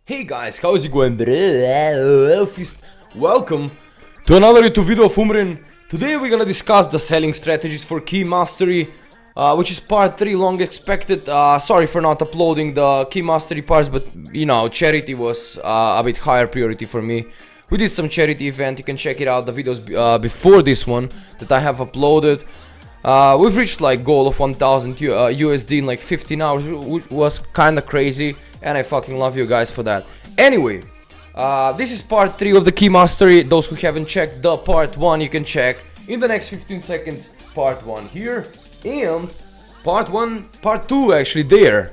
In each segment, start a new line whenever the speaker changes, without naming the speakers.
Hey guys, how's it going? Welcome to another YouTube video of Umrin. Today we're gonna discuss the selling strategies for Key Mastery, which is part 3, long expected. Sorry for not uploading the Key Mastery parts, but you know, charity was a bit higher priority for me. We did some charity event, you can check it out, the videos before this one that I have uploaded. We've reached like goal of 1000 USD in like 15 hours, which was kinda crazy. And I fucking love you guys for that. Anyway, this is part 3 of the Key Mastery. Those who haven't checked the part 1, you can check in the next 15 seconds part 1 here. And part 2 actually there.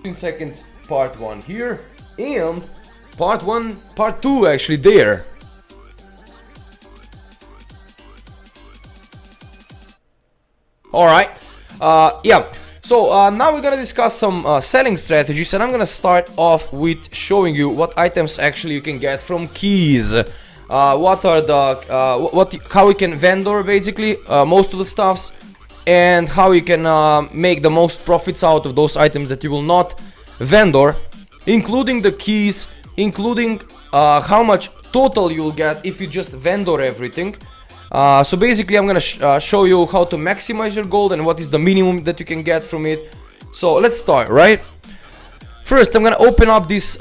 15 seconds part 1 here. And part 2 actually there. Alright. Yeah, so now we're gonna discuss some selling strategies, and I'm gonna start off with showing you what items actually you can get from keys. What are the how you can vendor basically most of the stuffs, and how you can make the most profits out of those items that you will not vendor, including the keys, including how much total you will get if you just vendor everything. So basically I'm gonna show you how to maximize your gold and what is the minimum that you can get from it. So let's start, right? First I'm gonna open up this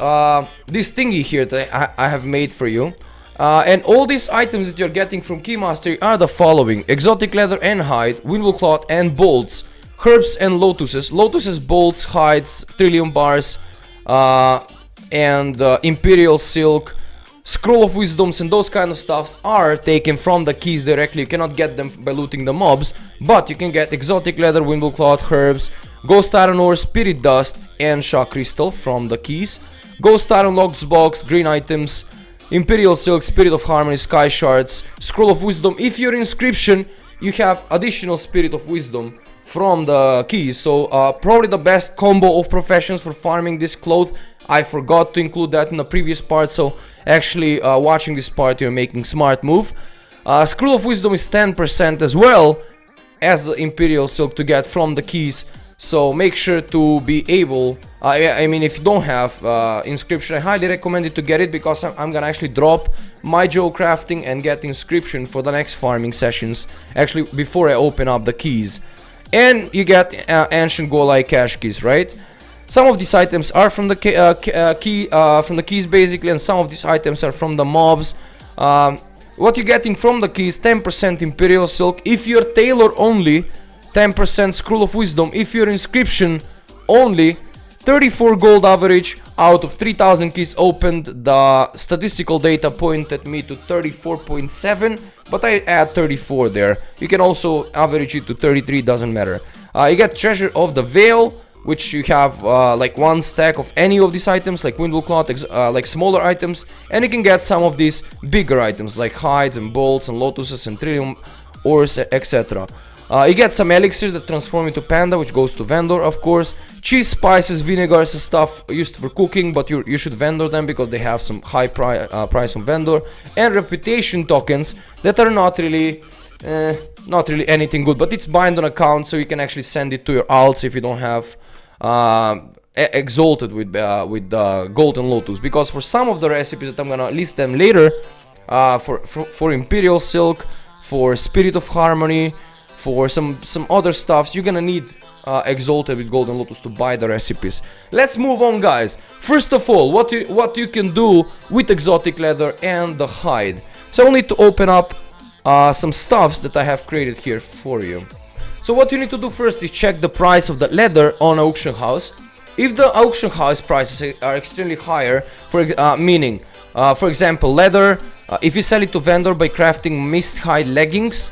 this thingy here that I have made for you. And all these items that you're getting from Key Mastery are the following: exotic leather and hide, Windwool Cloth and bolts, herbs and lotuses, bolts, hides, Trillium Bars, and Imperial Silk, Scroll of Wisdoms, and those kind of stuffs are taken from the keys directly. You cannot get them by looting the mobs, but you can get exotic leather, Windwool Cloth, herbs, ghost iron ore, spirit dust, and shock crystal from the keys, ghost iron logs box, green items, Imperial Silk, Spirit of Harmony, Skyshards, Scroll of Wisdom. If you're inscription, you have additional Spirit of Wisdom from the keys. So probably the best combo of professions for farming this cloth. I forgot to include that in the previous part, so actually watching this part you're making smart move. Scroll of Wisdom is 10% as well as the Imperial Silk to get from the keys, so make sure to be able, I mean if you don't have inscription, I highly recommend it to get it, because I'm gonna actually drop my Joe crafting and get inscription for the next farming sessions, actually before I open up the keys. And you get ancient golai cash keys, right? Some of these items are from the keys basically, and some of these items are from the mobs. What you're getting from the keys: 10% Imperial Silk if you're tailor only, 10% Scroll of Wisdom if you're inscription only, 34 gold average out of 3000 keys opened. The statistical data pointed me to 34.7, but I add 34 there. You can also average it to 33, doesn't matter. You get Treasure of the Veil, which you have like 1 stack of any of these items, like Windwool Cloth, like smaller items, and you can get some of these bigger items like hides and bolts and lotuses and Trillium Ores, etc. You get some elixirs that transform into panda, which goes to vendor, of course. Cheese, spices, vinegars and stuff used for cooking, but you should vendor them because they have some high price on vendor. And reputation tokens that are not really anything good, but it's bind on account, so you can actually send it to your alts if you don't have exalted with golden lotus. Because for some of the recipes that I'm gonna list them later, for Imperial Silk, for Spirit of Harmony, for some other stuffs, you're gonna need exalted with golden lotus to buy the recipes. Let's move on, guys. First of all, what you can do with exotic leather and the hide. So I'll need to open up some stuffs that I have created here for you. So what you need to do first is check the price of the leather on auction house. If the auction house prices are extremely higher, meaning for example leather, if you sell it to vendor by crafting mist hide leggings,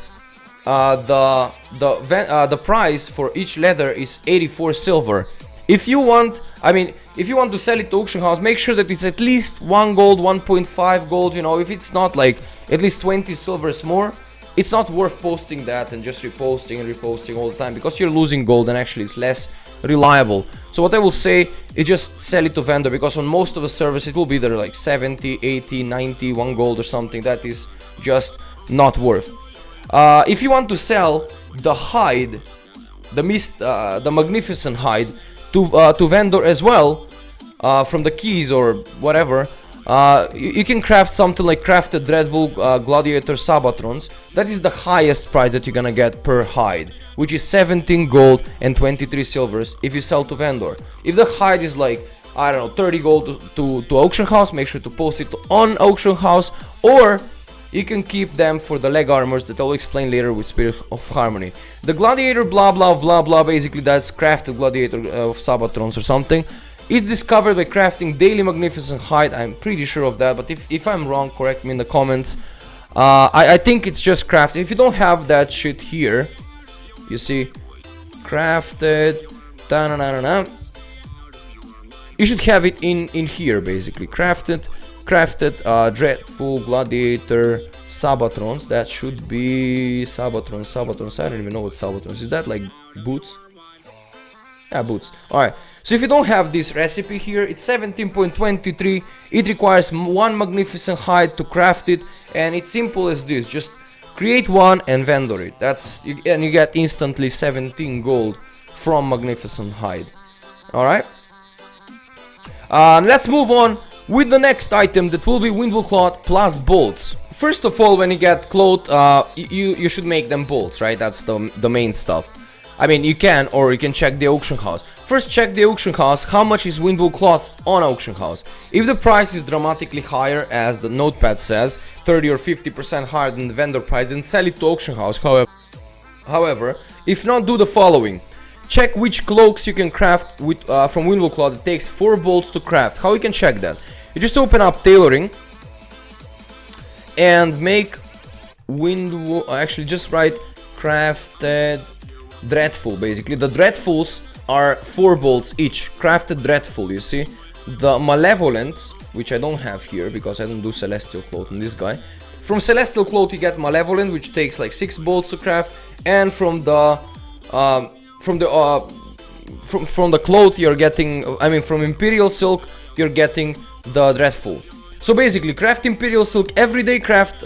the price for each leather is 84 silver. If you want, if you want to sell it to auction house, make sure that it's at least 1 gold, 1.5 gold, you know. If it's not like at least 20 silvers more, it's not worth posting that and just reposting and reposting all the time, because you're losing gold and actually it's less reliable. So what I will say is just sell it to vendor, because on most of the servers it will be there like 70, 80, 90, 1 gold or something. That is just not worth. If you want to sell the hide, the magnificent hide, to vendor as well, from the keys or whatever, you can craft something like crafted Dreadwool Gladiator Sabatrons. That is the highest price that you're gonna get per hide, which is 17 gold and 23 silvers if you sell to vendor. If the hide is like, I don't know, 30 gold to auction house, make sure to post it on auction house, or you can keep them for the leg armors that I'll explain later with Spirit of Harmony. The Gladiator blah blah blah blah, basically that's crafted Gladiator of Sabatrons or something. It's discovered by crafting Daily Magnificent Hide, I'm pretty sure of that, but if I'm wrong, correct me in the comments. I think it's just crafted. If you don't have that shit here, you see, crafted, da-na-na-na-na, you should have it in here, basically. Crafted, Dreadful Gladiator Sabatrons. That should be Sabatrons. I don't even know what Sabatrons is. That like boots? Yeah, boots. Alright, so if you don't have this recipe here, it's 17.23. It requires one magnificent hide to craft it, and it's simple as this. Just create one and vendor it. And you get instantly 17 gold from magnificent hide. Alright, let's move on with the next item, that will be Windwool Cloth plus bolts. First of all, when you get cloth, you should make them bolts, right? That's the main stuff. I mean, you can, or you can check the auction house. First, check the auction house, how much is Windwool Cloth on auction house. If the price is dramatically higher, as the notepad says, 30 or 50% higher than the vendor price, then sell it to auction house. However, if not, do the following. Check which cloaks you can craft with from Windwool Cloth. It takes 4 bolts to craft. How you can check that? You just open up tailoring and make Windwool, actually just write crafted Dreadful, basically. The Dreadfuls are 4 bolts each. Crafted Dreadful, you see. The Malevolent, which I don't have here because I don't do Celestial Cloth on this guy. From Celestial Cloth you get Malevolent, which takes like 6 bolts to craft, and from the cloth you're getting, I mean from Imperial Silk you're getting the Dreadful. So basically, craft Imperial Silk every day, craft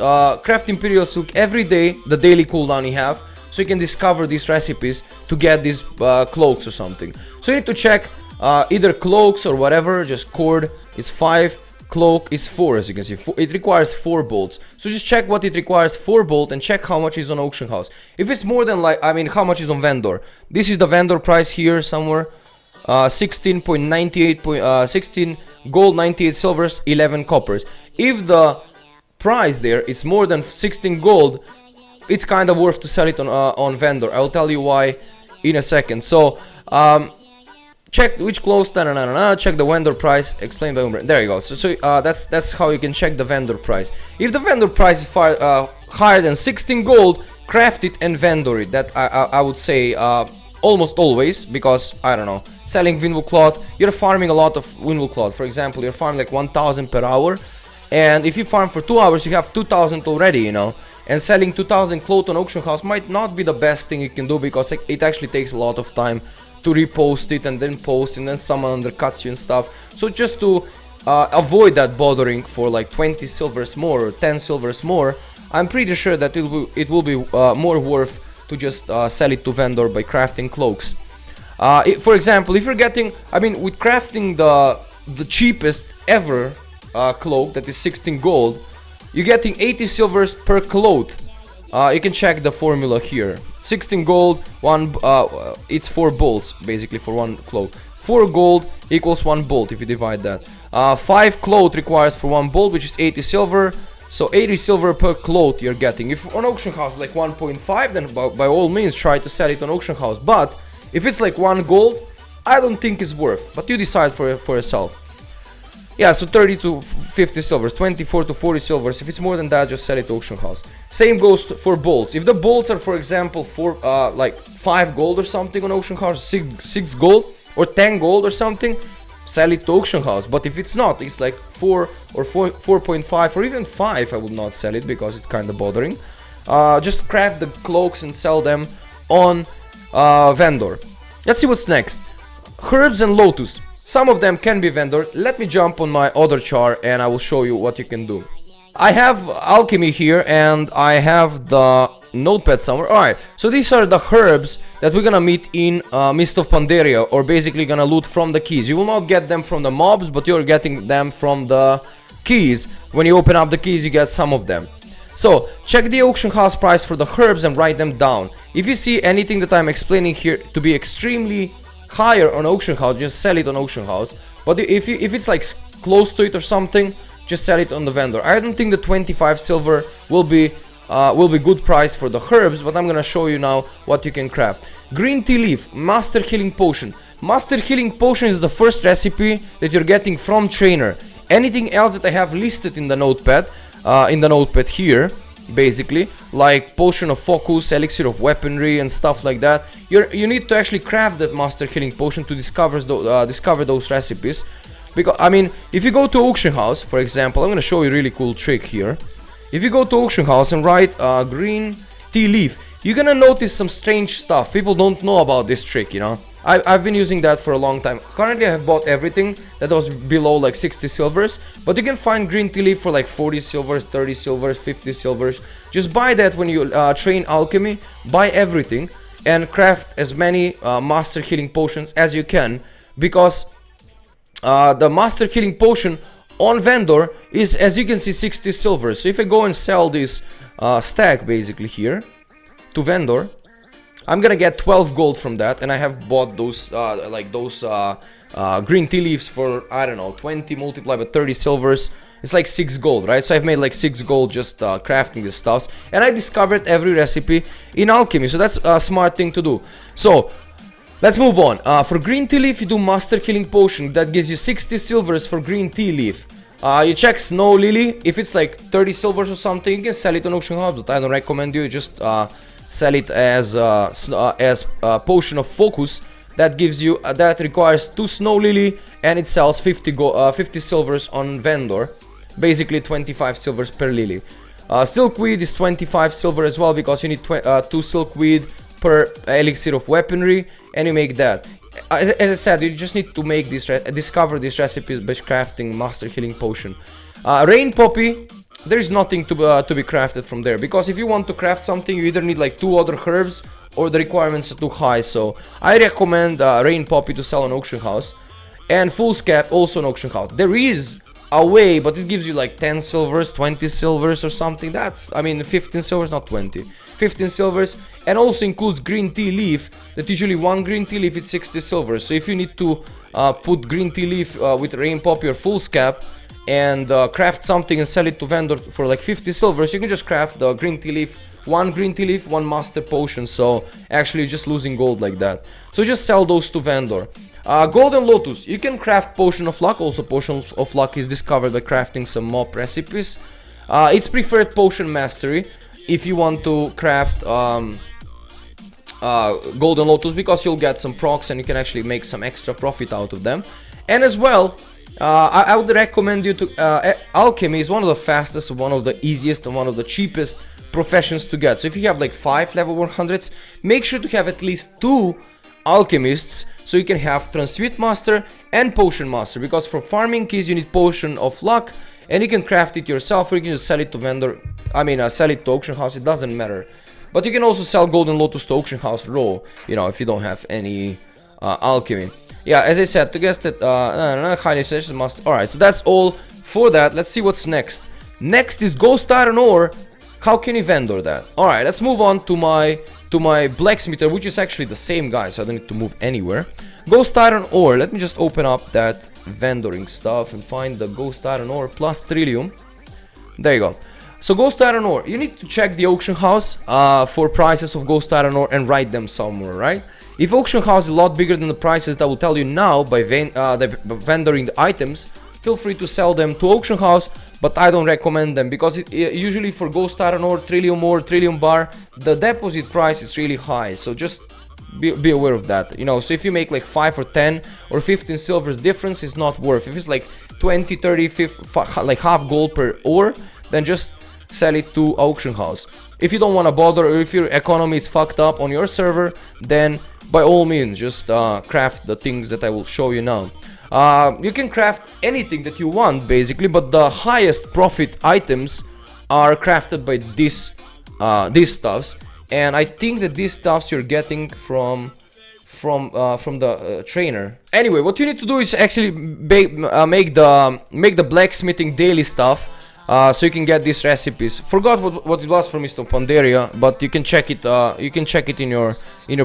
Imperial Silk every day, the daily cooldown you have, so you can discover these recipes to get these cloaks or something. So you need to check either cloaks or whatever, just cord is 5, cloak is 4, as you can see. It requires 4 bolts. So just check what it requires 4 bolt and check how much is on auction house. If it's more than, like, I mean, how much is on vendor. This is the vendor price here somewhere. 16.98, 16 gold, 98 silvers, 11 coppers. If the price there it's more than 16 gold, it's kind of worth to sell it on vendor. I'll tell you why in a second. So check which clothes, check the vendor price, explain by there you go. So that's how you can check the vendor price. If the vendor price is far higher than 16 gold, craft it and vendor it. That I would say almost always, because I don't know, selling Windwool Cloth, you're farming a lot of Windwool Cloth. For example, you're farming like 1000 per hour, and if you farm for 2 hours you have 2000 already, you know. And selling 2000 cloth on auction house might not be the best thing you can do, because it actually takes a lot of time to repost it and then post, and then someone undercuts you and stuff. So just to avoid that bothering for like 20 silvers more or 10 silvers more, I'm pretty sure that it will be more worth to just sell it to vendor by crafting cloaks. For example, if you're getting, I mean, with crafting the cheapest ever cloak, that is 16 gold, you're getting 80 silvers per cloth. You can check the formula here. 16 gold, it's 4 bolts basically for one cloak. 4 gold equals 1 bolt if you divide that. 5 cloth requires for 1 bolt, which is 80 silver. So 80 silver per cloth you're getting. If on auction house like 1.5, then by all means try to sell it on auction house. But if it's like 1 gold, I don't think it's worth. But you decide for yourself. Yeah, so 30 to 50 silvers, 24 to 40 silvers. If it's more than that, just sell it to auction house. Same goes for bolts. If the bolts are, for example, for like 5 gold or something on auction house, 6 gold or 10 gold or something, sell it to auction house. But if it's not, it's like 4 or 4.5 or even 5, I would not sell it because it's kind of bothering. Just craft the cloaks and sell them on vendor. Let's see what's next. Herbs and lotus. Some of them can be vendor. Let me jump on my other chart and I will show you what you can do. I have alchemy here, and I have the notepad somewhere. Alright, so these are the herbs that we're gonna meet in Mist of Pandaria, or basically gonna loot from the keys. You will not get them from the mobs, but you're getting them from the keys. When you open up the keys, you get some of them. So check the auction house price for the herbs and write them down. If you see anything that I'm explaining here to be extremely higher on auction house, just sell it on auction house. But if it's like close to it or something, just sell it on the vendor. I don't think the 25 silver will be good price for the herbs, but I'm gonna show you now what you can craft. Green tea leaf, master healing potion. Master healing potion is the first recipe that you're getting from trainer. Anything else that I have listed in the notepad here, basically, like potion of focus, elixir of weaponry, and stuff like that, you need to actually craft that master healing potion to discover those recipes. Because I mean, if you go to auction house, for example, I'm gonna show you a really cool trick here. If you go to auction house and write green tea leaf, you're gonna notice some strange stuff. People don't know about this trick, you know. I've been using that for a long time. Currently I have bought everything that was below like 60 silvers, but you can find green tea leaf for like 40 silvers, 30 silvers, 50 silvers. Just buy that when you train alchemy. Buy everything and craft as many master healing potions as you can, because the master healing potion on vendor is, as you can see, 60 silver. So if I go and sell this stack basically here to vendor, I'm gonna get 12 gold from that, and I have bought those green tea leaves for, I don't know, 20 multiplied by 30 silvers. It's like 6 gold, right? So I've made like 6 gold just crafting these stuffs, and I discovered every recipe in alchemy. So that's a smart thing to do. So let's move on. For green tea leaf, you do master healing potion. That gives you 60 silvers for green tea leaf. You check snow lily. If it's like 30 silvers or something, you can sell it on auction house, but I don't recommend you. Just sell it as potion of focus. That gives you that requires 2 snow lily, and it sells 50 silvers on vendor. Basically 25 silvers per lily. Silkweed is 25 silver as well, because you need 2 silkweed per elixir of weaponry, and you make that. As I said, you just need to make this discover these recipes by crafting master healing potion. Rain poppy, there is nothing to be crafted from there, because if you want to craft something, you either need like 2 other herbs or the requirements are too high. So I recommend rain poppy to sell on auction house, and foolscap also on auction house. There is a way, but it gives you like 10 silvers, 20 silvers or something. That's, I mean, 15 silvers, not 20. 15 silvers, and also includes green tea leaf. That usually 1 green tea leaf is 60 silvers. So if you need to put green tea leaf with rain poppy or foolscap and craft something and sell it to vendor for like 50 silvers, you can just craft the green tea leaf, 1 green tea leaf, 1 master potion. So actually just losing gold like that. So just sell those to vendor. Golden lotus, you can craft potion of luck. Also potion of luck is discovered by crafting some MOP recipes. It's preferred potion mastery if you want to craft golden lotus, because you'll get some procs and you can actually make some extra profit out of them. And as well, I would recommend you to alchemy is one of the fastest, one of the easiest, and one of the cheapest professions to get. So if you have like 5 level 100s, make sure to have at least 2 alchemists, so you can have transmute master and potion master, because for farming keys you need potion of luck, and you can craft it yourself, or you can just sell it to vendor. I mean, sell it to auction house, it doesn't matter. But you can also sell golden lotus to auction house raw, you know, if you don't have any alchemy. Yeah, as I said, to guess that highly suggested must. Alright, so that's all for that. Let's see what's next. Next is ghost iron ore. How can you vendor that? Alright, let's move on to my blacksmither, which is actually the same guy, so I don't need to move anywhere. Ghost iron ore, let me just open up that vendoring stuff and find the ghost iron ore plus trillium. There you go. So ghost iron ore, you need to check the auction house for prices of ghost iron ore and write them somewhere, right? If auction house is a lot bigger than the prices that I will tell you now by vendoring the items, feel free to sell them to auction house, but I don't recommend them, because usually for ghost iron ore, Trillium Bar, the deposit price is really high. So just be aware of that, you know. So if you make like 5 or 10 or 15 silvers difference, it's not worth. If it's like 20, 30, 50, like half gold per ore, then just sell it to auction house. If you don't want to bother, or if your economy is fucked up on your server, then by all means just craft the things that I will show you now. You can craft anything that you want basically, but the highest profit items are crafted by this these stuffs, and I think that these stuffs you're getting from the trainer. Anyway, what you need to do is actually make the blacksmithing daily stuff, so you can get these recipes. Forgot what it was for Mist of Pandaria, but you can check it. You can check it in your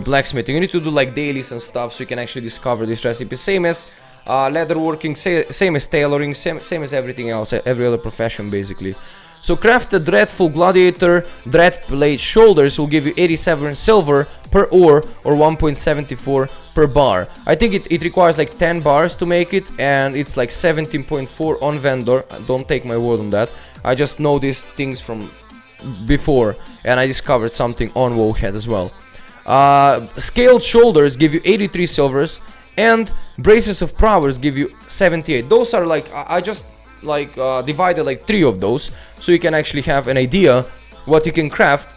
blacksmithing. You need to do like dailies and stuff, so you can actually discover these recipes. Same as leatherworking, same as tailoring, same as everything else, every other profession basically. So craft the Dreadful Gladiator Dreadplate Shoulders will give you 87 silver per ore or 1.74 per bar. I think it requires like 10 bars to make it, and it's like 17.4 on vendor. Don't take my word on that. I just know these things from before, and I discovered something on Wowhead as well. Scaled Shoulders give you 83 silvers, and Braces of Prowess give you 78. Those are like, I just like divided like 3 of those, so you can actually have an idea what you can craft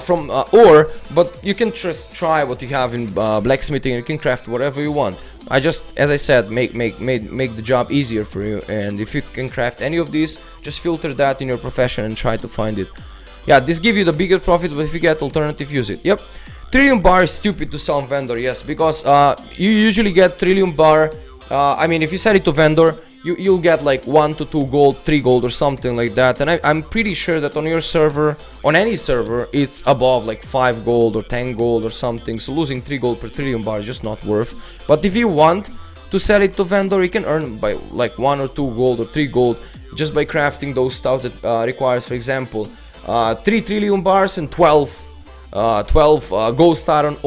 from ore, but you can just try what you have in blacksmithing, and you can craft whatever you want. I just, as I said, make the job easier for you, and if you can craft any of these, just filter that in your profession and try to find it. Yeah, this gives you the bigger profit, but if you get alternative, use it. Yep. Trillium Bar is stupid to sell on vendor, yes, because you usually get Trillium Bar. I mean, if you sell it to vendor, you'll get like 1 to 2 gold, 3 gold or something like that, and I'm pretty sure that on your server, on any server, it's above like 5 gold or 10 gold or something, so losing 3 gold per Trillium Bar is just not worth. But if you want to sell it to vendor, you can earn by like 1 or 2 gold or 3 gold just by crafting those stuff that requires, for example, 3 Trillium Bars and 12 Ghost Iron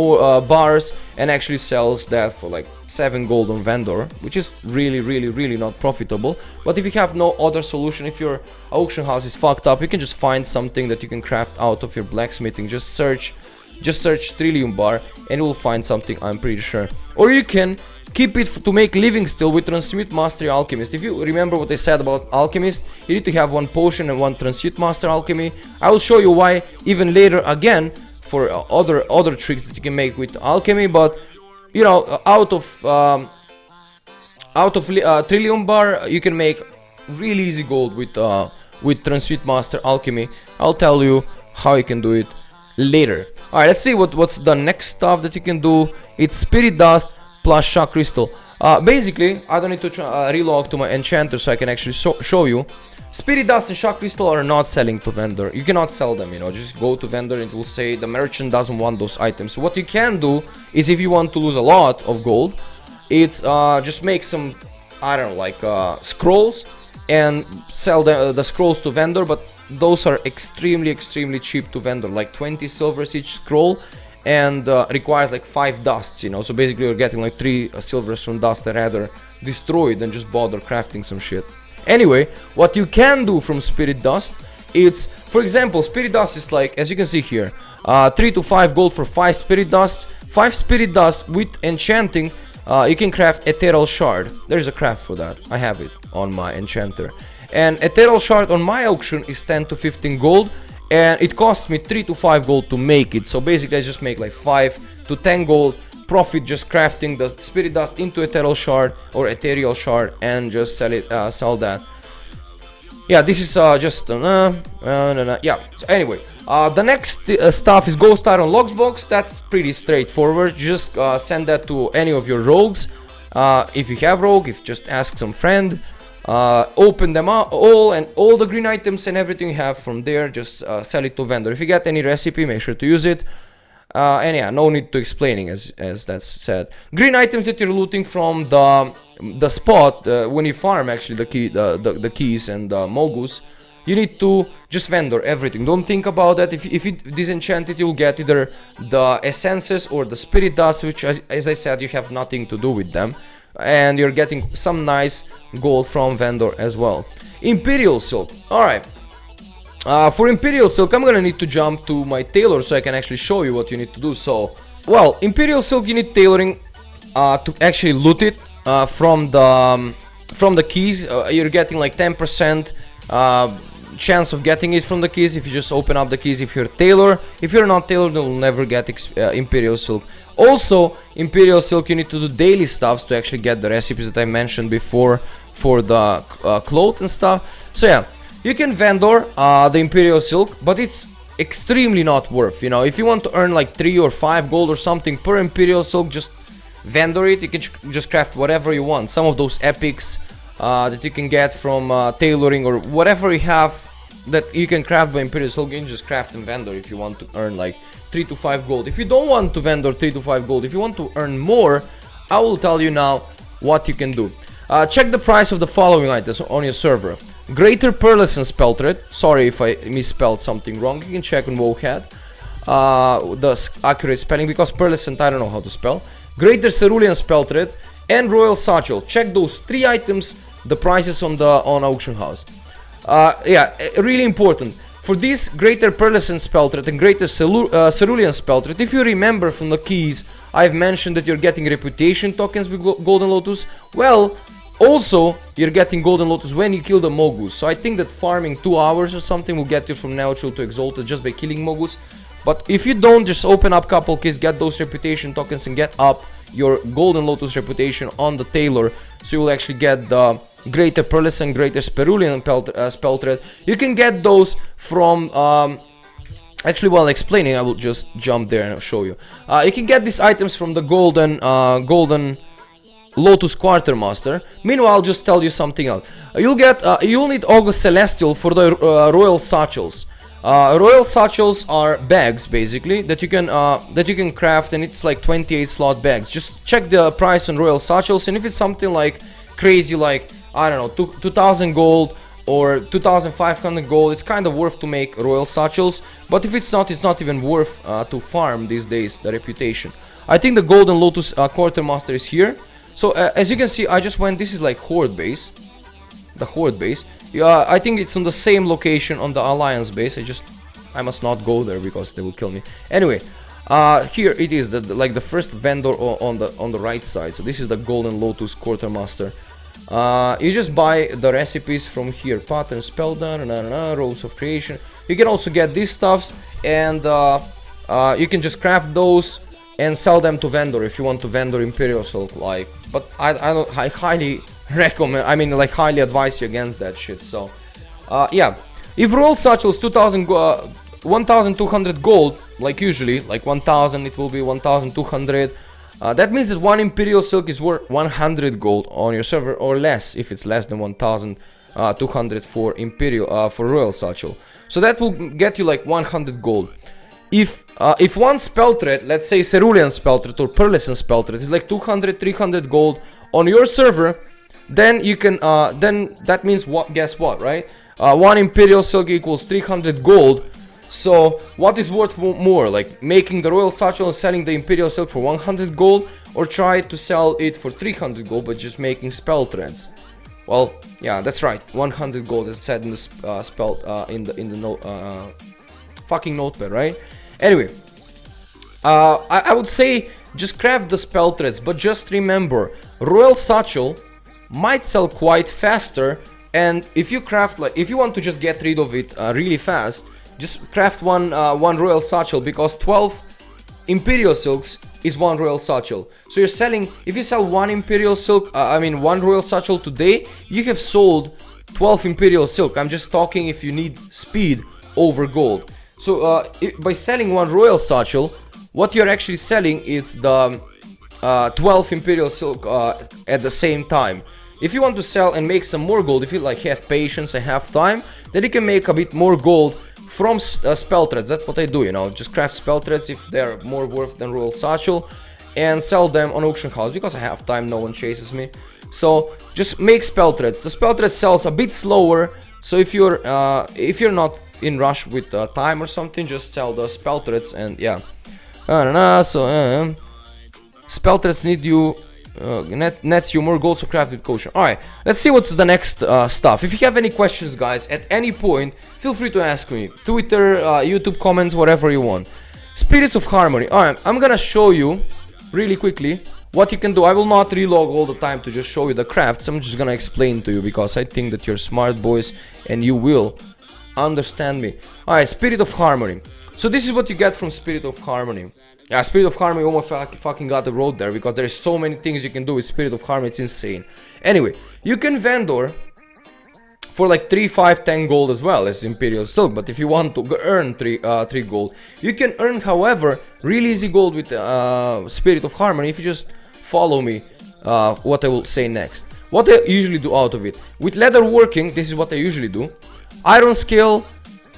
bars, and actually sells that for like 7 gold on vendor, which is really not profitable. But if you have no other solution, if your auction house is fucked up, you can just find something that you can craft out of your blacksmithing. Just search Trillium Bar and you will find something, I'm pretty sure. Or you can keep it to make living still with Transmute Mastery Alchemist. If you remember what I said about Alchemist, you need to have 1 potion and 1 Transmute Master Alchemy. I will show you why even later again for other tricks that you can make with alchemy, but you know, out of Trillium Bar you can make really easy gold with Transmute Master Alchemy. I'll tell you how you can do it later. Alright, let's see what's the next stuff that you can do. It's Spirit Dust plus Shock Crystal. Basically, I don't need to relog to my enchanter so I can actually show you. Spirit Dust and Shock Crystal are not selling to vendor. You cannot sell them, you know, just go to vendor and it will say the merchant doesn't want those items. So what you can do is, if you want to lose a lot of gold, it's just make some, I don't know, like scrolls and sell the scrolls to vendor, but those are extremely cheap to vendor, like 20 silvers each scroll, and requires like 5 dusts, you know, so basically you're getting like 3 silvers from dust. I'd rather destroy it than just bother crafting some shit. Anyway, what you can do from Spirit Dust, it's, for example, Spirit Dust is like, as you can see here, 3 to 5 gold for 5 Spirit Dusts. 5 Spirit Dust with enchanting, you can craft Ethereal Shard. There's a craft for that, I have it on my enchanter. And Ethereal Shard on my auction is 10 to 15 gold, and it cost me 3 to 5 gold to make it. So basically I just make like 5 to 10 gold profit just crafting the Spirit Dust into Ethereal Shard or Ethereal Shard and just sell that. Yeah, this is just yeah. So anyway, the next stuff is Ghost Iron Logsbox. That's pretty straightforward. Just send that to any of your rogues. If you have rogue, if just ask some friend, open them up all, and all the green items and everything you have from there, just sell it to vendor. If you get any recipe, make sure to use it. And yeah, no need to explaining, as that's said. Green items that you're looting from the spot when you farm, actually the keys and the mogus, you need to just vendor everything. Don't think about that. If you disenchant it, you'll get either the essences or the Spirit Dust, which as I said, you have nothing to do with them, and you're getting some nice gold from vendor as well. Imperial Silk. Alright. For Imperial Silk, I'm gonna need to jump to my tailor so I can actually show you what you need to do. So, well, Imperial Silk, you need tailoring to actually loot it from the keys. You're getting like 10% chance of getting it from the keys if you just open up the keys if you're tailor. If you're not tailor, you'll never get Imperial Silk. Also, Imperial Silk, you need to do daily stuffs to actually get the recipes that I mentioned before for the cloth and stuff. So yeah, You can vendor the Imperial Silk, but it's extremely not worth, you know. If you want to earn like 3 or 5 gold or something per Imperial Silk, just vendor it. You can just craft whatever you want. Some of those epics that you can get from tailoring or whatever you have that you can craft by Imperial Silk, you can just craft and vendor if you want to earn like 3 to 5 gold. If you don't want to vendor 3 to 5 gold, if you want to earn more, I will tell you now what you can do. Check the price of the following items on your server. Greater Pearlescent Spell Thread. Sorry if I misspelled something wrong. You can check on WoHead the accurate spelling, because Pearlescent I don't know how to spell. Greater Cerulean Spell Thread and Royal Satchel. Check those 3 items, the prices on auction house. Yeah, really important. For this Greater Pearlescent Spell Thread and Greater Cerulean Spell Thread, if you remember from the keys, I've mentioned that you're getting reputation tokens with Golden Lotus. Well, also you're getting Golden Lotus when you kill the Mogus. So I think that farming 2 hours or something will get you from neutral to exalted just by killing Mogus. But if you don't, just open up couple keys, get those reputation tokens and get up your Golden Lotus reputation on the tailor, so you will actually get the Greater Pearlescent, Greater Cerulean Spell Thread. You can get those from actually, while explaining, I will just jump there and I'll show you. You can get these items from the Golden Lotus Quartermaster. Meanwhile, I'll just tell you something else. You'll need August Celestial for the Royal Satchels. Royal Satchels are bags basically that you can craft, and it's like 28 slot bags. Just check the price on Royal Satchels, and if it's something like crazy, like I don't know, 2000 gold or 2500 gold, it's kind of worth to make Royal Satchels. But if it's not even worth to farm these days, the reputation. I think the Golden Lotus Quartermaster is here. So as you can see, I just went, this is like Horde base. The Horde base. Yeah, I think it's on the same location on the Alliance base. I must not go there because they will kill me. Anyway, here it is, like the first vendor on the right side. So this is the Golden Lotus Quartermaster. You just buy the recipes from here. Pattern, Spelldown, Rose of Creation. You can also get these stuffs, and you can just craft those and sell them to vendor if you want to vendor Imperial Silk, like. But I highly recommend, I mean, like, highly advise you against that shit. So yeah, if Royal Satchels 1200 gold, like usually, like 1000, it will be 1200. That means that one Imperial Silk is worth 100 gold on your server, or less if it's less than 1200 for Imperial for Royal Satchel. So that will get you like 100 gold. If one spell thread, let's say Cerulean Spell Thread or Pearlescent Spell Thread, is like 200-300 gold on your server, then you can then that means what? Guess what, right? One Imperial Silk equals 300 gold. So what is worth more, like making the Royal Satchel and selling the Imperial Silk for 100 gold, or try to sell it for 300 gold but just making spell threads? Well, yeah, that's right, 100 gold is said in the in the note, fucking notepad, right? Anyway, I would say just craft the spell threads, but just remember, Royal Satchel might sell quite faster, and if you craft, like, if you want to just get rid of it really fast, just craft one Royal Satchel, because 12 Imperial Silks is one Royal Satchel. So you're selling, if you sell one Imperial Silk, one Royal Satchel today, you have sold 12 Imperial Silk. I'm just talking if you need speed over gold. So by selling one Royal Satchel, what you're actually selling is the 12 Imperial Silk at the same time. If you want to sell and make some more gold, if you like have patience and have time, then you can make a bit more gold from spell threads. That's what I do, you know, just craft spell threads if they're more worth than Royal Satchel, and sell them on auction house because I have time, no one chases me. So just make spell threads. The spell thread sells a bit slower, so if you're not in rush with time or something, just sell the spell threads, and yeah. So spell threads need you nets you more gold, so craft with caution. Alright, let's see what's the next stuff. If you have any questions, guys, at any point, feel free to ask me. Twitter, YouTube comments, whatever you want. Spirits of Harmony. Alright, I'm gonna show you really quickly what you can do. I will not relog all the time to just show you the crafts. I'm just gonna explain to you because I think that you're smart boys and you will understand me. Alright, Spirit of Harmony. So this is what you get from Spirit of Harmony. Yeah, Spirit of Harmony almost fucking got the road there, because there's so many things you can do with Spirit of Harmony, it's insane. Anyway, you can vendor for like 3, 5, 10 gold as well as Imperial Silk. But if you want to earn 3 gold, you can earn, however, really easy gold with Spirit of Harmony if you just follow me, what I will say next. What I usually do out of it. With leather working, this is what I usually do. Iron Scale,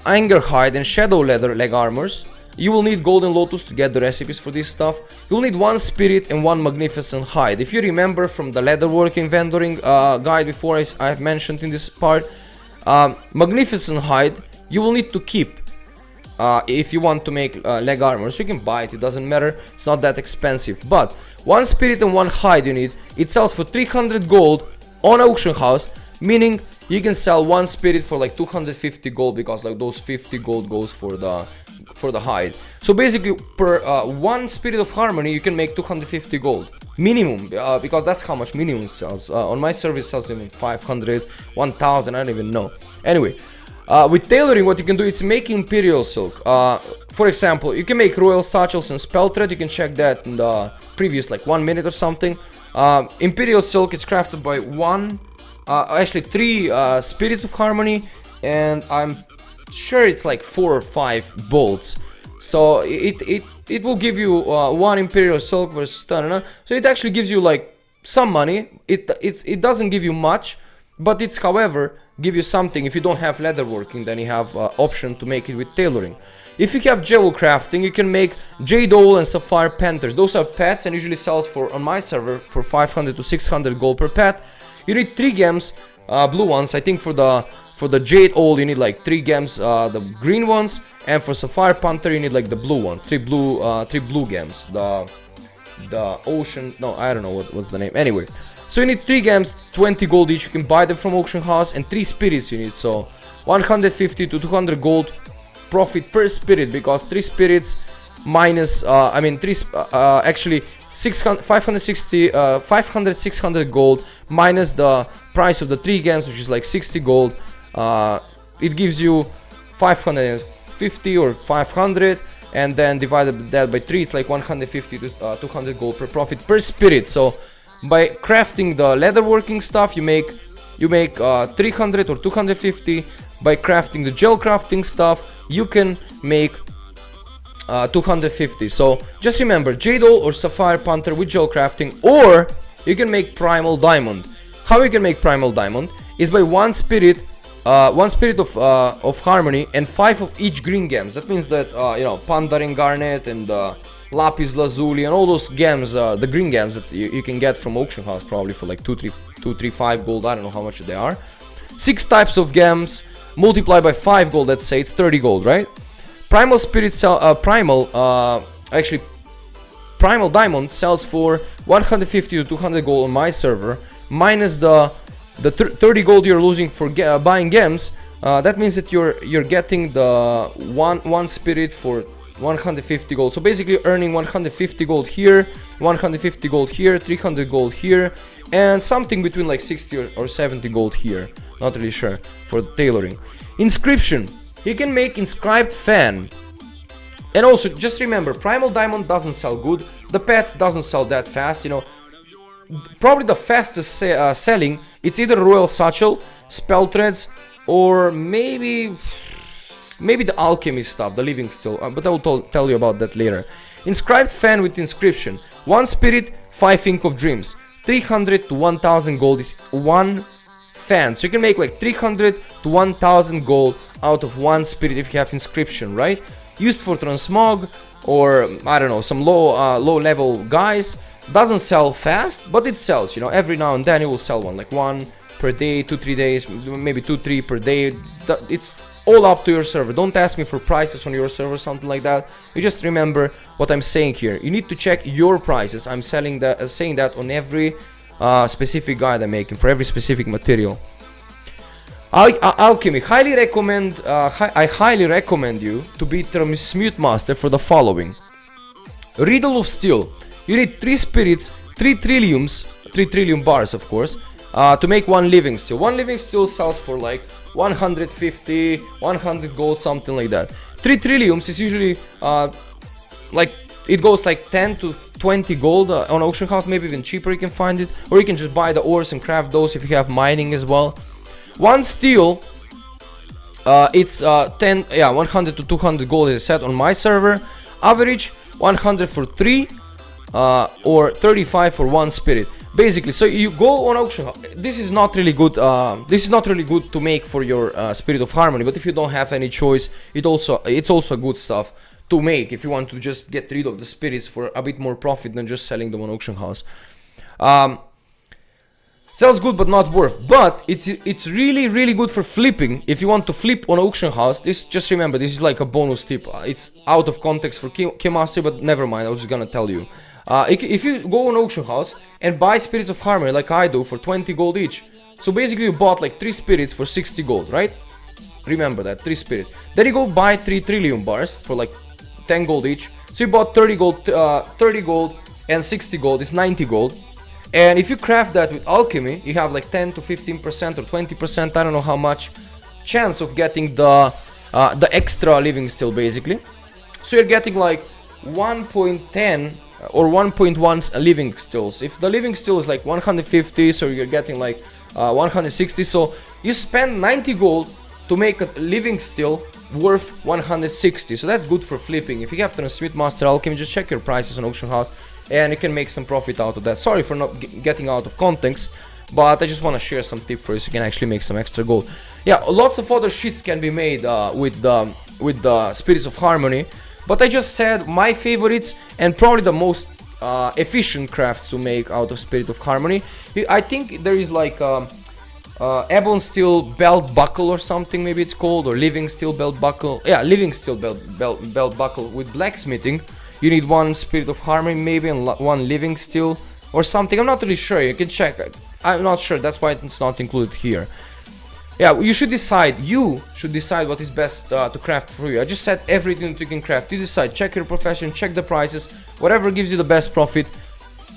Anger Hide and Shadow Leather leg armors. You will need Golden Lotus to get the recipes for this stuff. You will need 1 Spirit and 1 Magnificent Hide. If you remember from the leatherworking vendoring guide before I've mentioned in this part, Magnificent Hide you will need to keep if you want to make leg armor. So you can buy it, it doesn't matter, it's not that expensive. But 1 Spirit and 1 Hide you need. It sells for 300 gold on auction house, meaning you can sell 1 Spirit for like 250 gold, because like those 50 gold goes for the hide. So basically per 1 Spirit of Harmony you can make 250 gold minimum, because that's how much minimum sells. On my service sells even 500, 1000, I don't even know. Anyway, with tailoring what you can do is make Imperial Silk. For example, you can make Royal Satchels and Spell Thread. You can check that in the previous like 1 minute or something. Imperial Silk is crafted by actually 3 Spirits of Harmony, and I'm sure it's like 4 or 5 bolts. So it will give you 1 Imperial Silk versus so it actually gives you like some money. It doesn't give you much, but it's however give you something. If you don't have leatherworking, then you have option to make it with tailoring. If you have jewel crafting, you can make Jade Owl and Sapphire Panthers. Those are pets and usually sells for on my server for 500 to 600 gold per pet. You need 3 gems, blue ones. I think for the Jade Owl you need like 3 gems, the green ones, and for Sapphire Panther you need like the blue ones, 3 blue gems. The ocean, no, I don't know what's the name. Anyway, so you need 3 gems, 20 gold each. You can buy them from auction house, and 3 spirits you need. So 150 to 200 gold profit per spirit, because 3 spirits minus actually 500 600 gold minus the price of the 3 gems, which is like 60 gold. It gives you 550 or 500, and then divided that by 3, it's like 150 to 200 gold per profit per spirit. So by crafting the leatherworking stuff you make 300 or 250. By crafting the gel crafting stuff you can make 250. So just remember, Jade Owl or Sapphire Panther with gel crafting, or you can make Primal Diamond. How you can make Primal Diamond is by 1 spirit of Harmony and 5 of each green gems. That means that Pandarin Garnet and Lapis Lazuli and all those gems, the green gems that you can get from auction house probably for like 235 gold. I don't know how much they are. 6 types of gems multiplied by 5 gold, let's say it's 30 gold, right? Primal Spirit Primal Diamond sells for 150 to 200 gold on my server, minus the 30 gold you're losing for buying gems. That means that you're getting the one spirit for 150 gold. So basically earning 150 gold here, 150 gold here, 300 gold here, and something between like 60 or 70 gold here. Not really sure for tailoring. Inscription. You can make inscribed fan. And also just remember, Primal Diamond doesn't sell good. The pets doesn't sell that fast, Probably the fastest selling, it's either Royal Satchel, Spell Threads, or maybe the alchemy stuff, the living still, but I will tell you about that later. Inscribed fan with inscription. 1 spirit, 5 ink of dreams. 300 to 1000 gold is 1 fan. So you can make like 300 to 1000 gold out of 1 spirit if you have inscription, right? Used for transmog or I don't know, some low level guys. Doesn't sell fast, but it sells, every now and then you will sell one, like 1 per day, 2-3 days, maybe 2-3 per day. It's all up to your server. Don't ask me for prices on your server, something like that. You just remember what I'm saying here. You need to check your prices. I'm saying that on every specific guide I'm making for every specific material. Alchemy, I highly recommend you to be Transmute Master for the following. Riddle of Steel. You need 3 spirits, 3 trilliums, 3 trillium bars of course, to make 1 living steel. 1 living steel sells for like 150, 100 gold, something like that. 3 trilliums is usually like it goes like 10 to 20 gold on auction house, maybe even cheaper you can find it, or you can just buy the ores and craft those if you have mining as well. One steel, it's 100 to 200 gold is set on my server. Average 100 for 3 or 35 for 1 spirit. Basically, so you go on auction. This is not really good. This is not really good to make for your Spirit of Harmony. But if you don't have any choice, it's also good stuff to make if you want to just get rid of the spirits for a bit more profit than just selling them on auction house. Sells good but not worth. But it's really good for flipping. If you want to flip on auction house, this, just remember, this is like a bonus tip. It's out of context for Keymaster, but never mind. I was just gonna tell you. If you go on auction house and buy Spirits of Harmony like I do for 20 gold each, so basically you bought like 3 spirits for 60 gold, right? Remember that, 3 spirits. Then you go buy 3 Trillium Bars for like 10 gold each. So you bought 30 gold and 60 gold is 90 gold. And if you craft that with alchemy, you have like 10 to 15% or 20%, I don't know how much, chance of getting the extra living still basically. So you're getting like 1.10 or 1.1 living stills. If the living still is like 150, so you're getting like 160. So you spend 90 gold to make a living still worth 160. So that's good for flipping. If you have Transmit Master Alchemy, just check your prices on auction house and you can make some profit out of that. Sorry for not getting out of context, but I just want to share some tip for you so you can actually make some extra gold. Yeah, lots of other shits can be made with the Spirits of Harmony. But I just said my favorites and probably the most efficient crafts to make out of Spirit of Harmony. I think there is like Ebon Steel Belt Buckle or something, maybe it's called, or Living Steel Belt Buckle. Yeah, Living Steel Belt Buckle with blacksmithing. You need 1 Spirit of Harmony maybe and 1 Living Steel or something. I'm not really sure, you can check. I'm not sure, that's why it's not included here. Yeah, you should decide what is best to craft for you. I just said everything that you can craft. You decide, check your profession, check the prices, whatever gives you the best profit,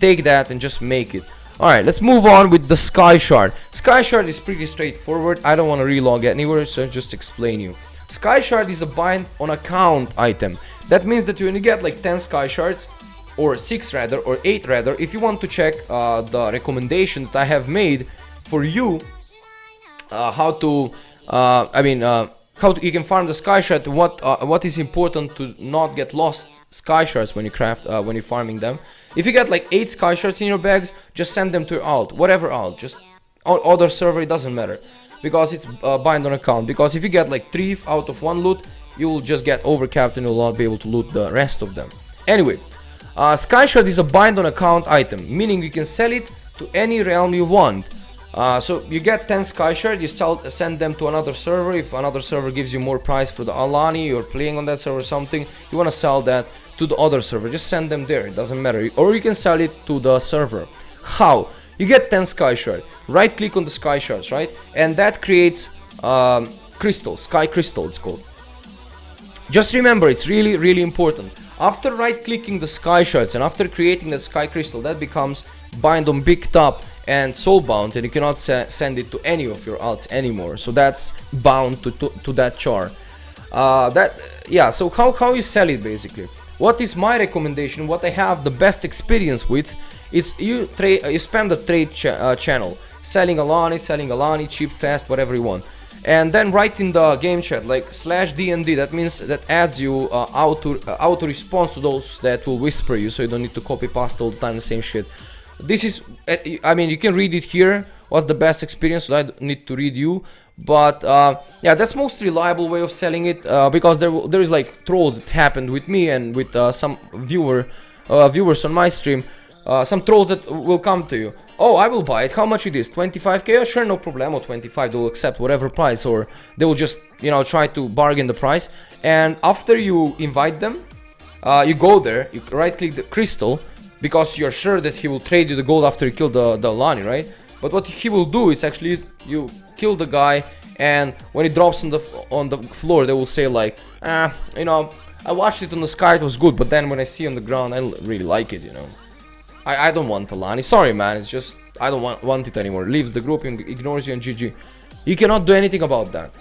take that and just make it. Alright, let's move on with the Skyshard. Skyshard is pretty straightforward. I don't want to relog anywhere, so I'll just explain you. Skyshard is a bind on account item. That means that when you get like 10 Skyshards, or 6 rather, or 8 rather, if you want to check the recommendation that I have made for you, how you can farm the Skyshard, what is important to not get lost Skyshards when you craft, when you're farming them. If you get like 8 Skyshards in your bags, just send them to your alt, whatever alt, just other server, it doesn't matter, because it's bind on account. Because if you get like 3 out of 1 loot, you will just get overcapped and you'll not be able to loot the rest of them. Anyway, Skyshard is a bind on account item, meaning you can sell it to any realm you want. So you get 10 Skyshard, you send them to another server. If another server gives you more price for the Alani, you're playing on that server or something, you want to sell that to the other server, just send them there, it doesn't matter. Or you can sell it to the server. How? You get 10 Skyshard, right click on the Skyshards, right? And that creates crystal, Sky Crystal it's called. Just remember, it's really important. After right clicking the Skyshards and after creating that Sky Crystal, that becomes bind on Big Top and soulbound, and you cannot send it to any of your alts anymore. So that's bound to that char. So how you sell it basically? What is my recommendation? What I have the best experience with? It's you spam the trade channel, selling Alani, cheap, fast, whatever you want, and then write in the game chat like /DND. That means that adds you auto response to those that will whisper you, so you don't need to copy paste all the time the same shit. This is, I mean, you can read it here, what's the best experience, so I don't need to read you. But yeah, that's most reliable way of selling it, because there is like trolls that happened with me and with some viewers on my stream. Some trolls that will come to you. Oh, I will buy it. How much it is? 25k? Oh, sure, no problemo. 25. They will accept whatever price, or they will just, you know, try to bargain the price. And after you invite them, you go there, you right-click the crystal, because you're sure that he will trade you the gold after you kill the Alani, right? But what he will do is actually you kill the guy, and when it drops on the floor, they will say like, you know, I watched it on the sky, it was good, but then when I see it on the ground, I don't really like it, you know. I don't want Alani. Sorry, man. It's just I don't want it anymore. Leaves the group and ignores you and GG. You cannot do anything about that.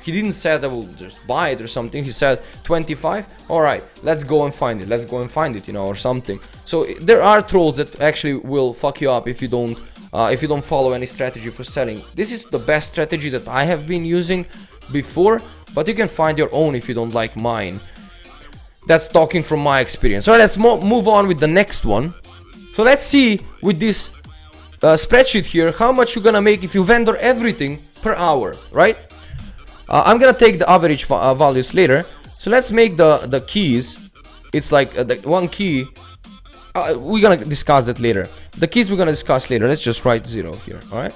He didn't say I will just buy it or something. He said 25. All right, let's go and find it. Let's go and find it, you know, or something. So there are trolls that actually will fuck you up if you don't if you don't follow any strategy for selling. This is the best strategy that I have been using before, but you can find your own if you don't like mine. That's talking from my experience. Alright, let's move on with the next one. So let's see with this spreadsheet here how much you're gonna make if you vendor everything per hour, right? I'm gonna take the average values later. So let's make the keys. It's like the one key. We're gonna discuss that later. The keys we're gonna discuss later. Let's just write 0 here. Alright.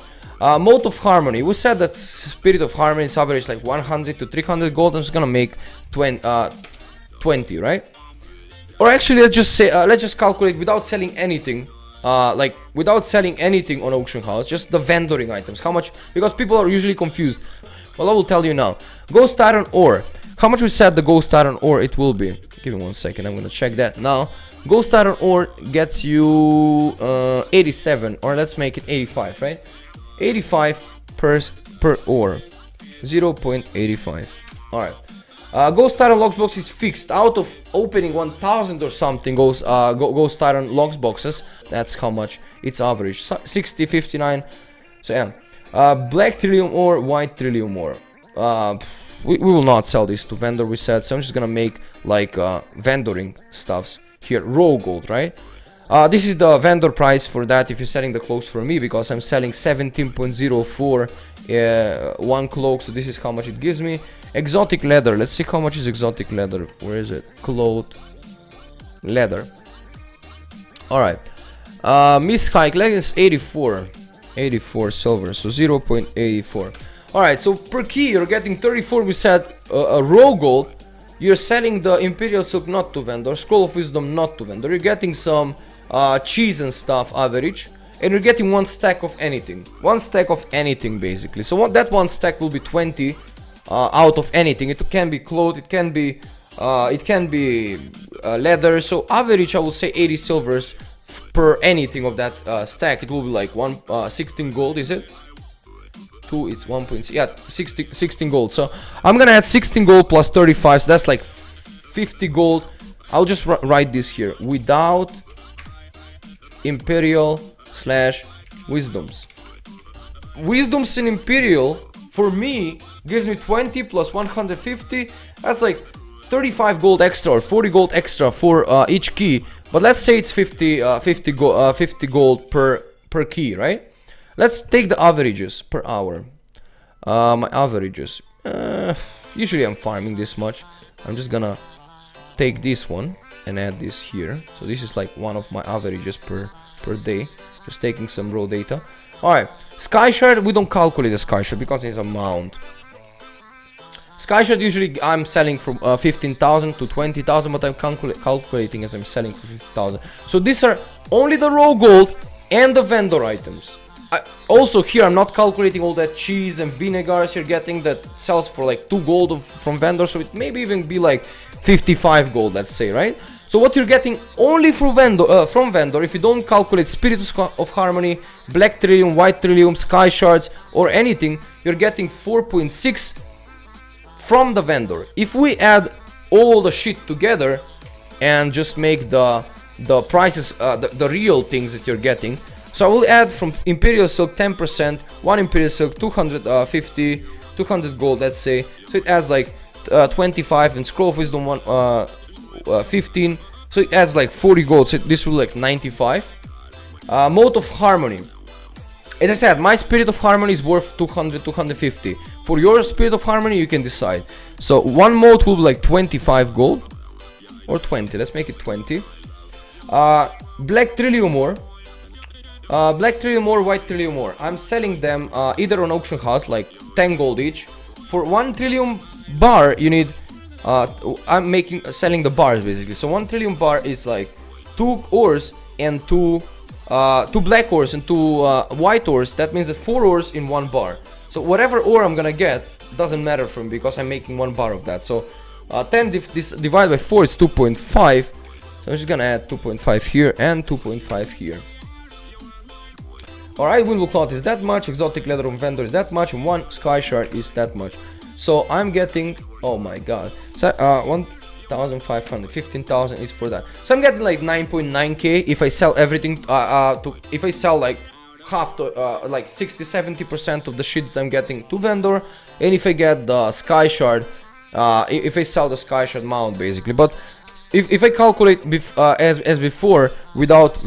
Mode of harmony. We said that Spirit of Harmony is average like 100 to 300 gold. I'm just gonna make 20, right? Or actually, let's just say let's just calculate without selling anything. Like without selling anything on auction house, just the vendoring items. How much? Because people are usually confused. Well, I will tell you now. Ghost Iron Ore. How much we said the Ghost Iron Ore it will be? Give me 1 second. I'm gonna check that now. Ghost Iron Ore gets you 87, or let's make it 85, right? 85 per ore. 0.85. All right. Ghost Iron Logs box is fixed. Out of opening 1000 or something Ghost Iron Logs boxes, that's how much it's average. 60, 59. So yeah. Black Trillium Ore, White Trillium Ore. We will not sell this to vendor, we said. So I'm just gonna make like vendoring stuffs here. Raw gold, right? This is the vendor price for that if you're selling the cloaks for me, because I'm selling 17.04 one cloak. So this is how much it gives me. Exotic leather. Let's see how much is exotic leather. Where is it? Cloth leather. Alright. Miss Hike leggings 84 silver, so 0.84. Alright, so per key you're getting 34. We said raw gold. You're selling the Imperial Silk not to vendor, Scroll of Wisdom not to vendor. You're getting some cheese and stuff average, and you're getting 1 stack of anything. 1 stack of anything basically. So that 1 stack will be 20 out of anything. It can be cloth, it can be leather. So average I will say 80 silvers per anything of that stack. It will be like 16 gold, is it? 2, it's 1.6, yeah, 16 gold. So I'm gonna add 16 gold plus 35, so that's like 50 gold. I'll just write this here: without Imperial / wisdoms. Wisdoms in Imperial for me gives me 20 plus 150. That's like 35 gold extra or 40 gold extra for each key. But let's say it's 50 gold per key, right? Let's take the averages per hour. My averages. Usually I'm farming this much. I'm just gonna take this one and add this here. So this is like one of my averages per day. Just taking some raw data. Alright, Skyshard, we don't calculate the Skyshard because it's a mount. Skyshard usually I'm selling from 15,000 to 20,000, but I'm calculating as I'm selling for 50,000. So these are only the raw gold and the vendor items. Also here I'm not calculating all that cheese and vinegars you're getting that sells for like 2 gold from vendor, so it maybe even be like 55 gold, let's say, right? So what you're getting only from vendor, if you don't calculate Spirits of Harmony, Black Trillium, White Trillium, Sky Shards or anything, you're getting 4.6 from the vendor. If we add all the shit together and just make the prices, the real things that you're getting. So I will add from Imperial Silk 10%, 1 Imperial Silk, 250, 200 gold, let's say. So it adds like 25, and Scroll of Wisdom 15. So it adds like 40 gold. So this will be like 95. Mode of Harmony. As I said, my Spirit of Harmony is worth 200, 250. For your Spirit of Harmony, you can decide. So one mode will be like 25 gold or 20. Let's make it 20. Black Trillium Ore. Black Trillium Ore, White Trillium Ore. I'm selling them either on auction house, like 10 gold each. For 1 Trillium Bar, you need. I'm selling the bars basically. So 1 Trillium Bar is like 2 ores and 2 black ores and 2 white ores. That means that 4 ores in 1 bar. So whatever ore I'm gonna get doesn't matter for me because I'm making 1 bar of that. So 10 divided by 4 is 2.5. So I'm just gonna add 2.5 here and 2.5 here. Alright, Windwool Cloth is that much, exotic leather on vendor is that much, and 1 Skyshard is that much. So I'm getting, oh my god, so, 1,500, 15,000 is for that. So I'm getting like 9.9k if I sell everything, if I sell like half to like 60-70% of the shit that I'm getting to vendor, and if I get the Skyshard, if I sell the Skyshard mount basically. But if I calculate as before without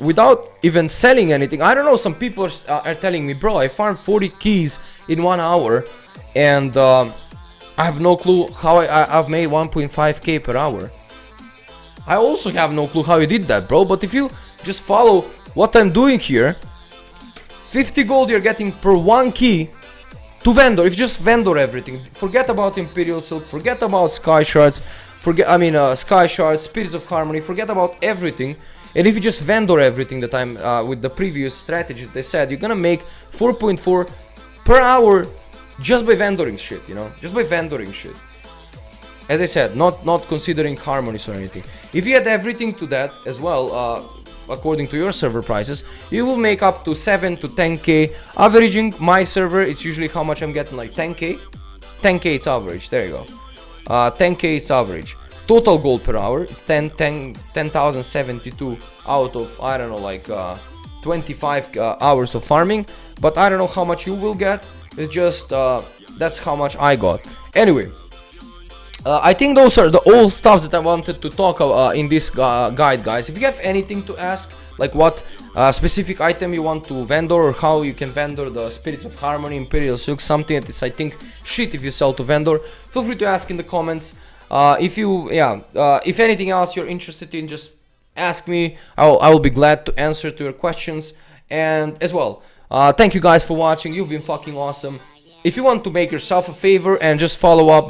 without even selling anything, I don't know, some people are telling me, bro, I farmed 40 keys in 1 hour, and I have no clue how I've made 1.5k per hour. I also have no clue how you did that, bro. But if you just follow what I'm doing here, 50 gold you're getting per 1 key to vendor. If you just vendor everything, forget about Imperial Silk, forget about Skyshards, Skyshards, Spirits of Harmony, forget about everything. And if you just vendor everything that I'm with the previous strategies they said, you're gonna make 4.4 per hour just by vendoring shit, you know, just by vendoring shit. As I said, not considering harmonies or anything. If you add everything to that as well, according to your server prices, you will make up to 7 to 10k. Averaging my server, it's usually how much I'm getting, like 10k. 10k it's average, there you go. 10k it's average. Total gold per hour, it's 10,072 out of, I don't know, like 25 hours of farming. But I don't know how much you will get, it's just, that's how much I got. Anyway. I think those are the all stuff that I wanted to talk about in this guide, guys. If you have anything to ask, like what specific item you want to vendor, or how you can vendor the Spirits of Harmony, Imperial Silk, something that is, I think, shit if you sell to vendor, feel free to ask in the comments. If anything else you're interested in, just ask me. I will be glad to answer to your questions. And as well, thank you guys for watching. You've been fucking awesome. If you want to make yourself a favor and just follow up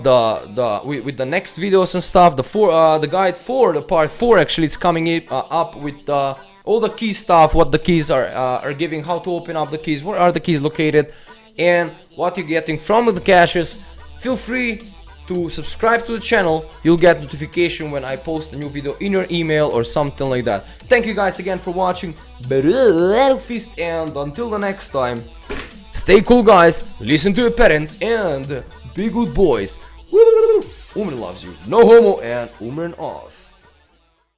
with the next videos and stuff, the guide for the part 4 actually is coming up with all the key stuff, what the keys are giving, how to open up the keys, where are the keys located, and what you're getting from the caches. Feel free to subscribe to the channel. You'll get notification when I post a new video in your email or something like that. Thank you guys again for watching. Fist, and until the next time. Stay cool, guys, listen to your parents, and be good boys. Umren loves you, no homo, and Umren off.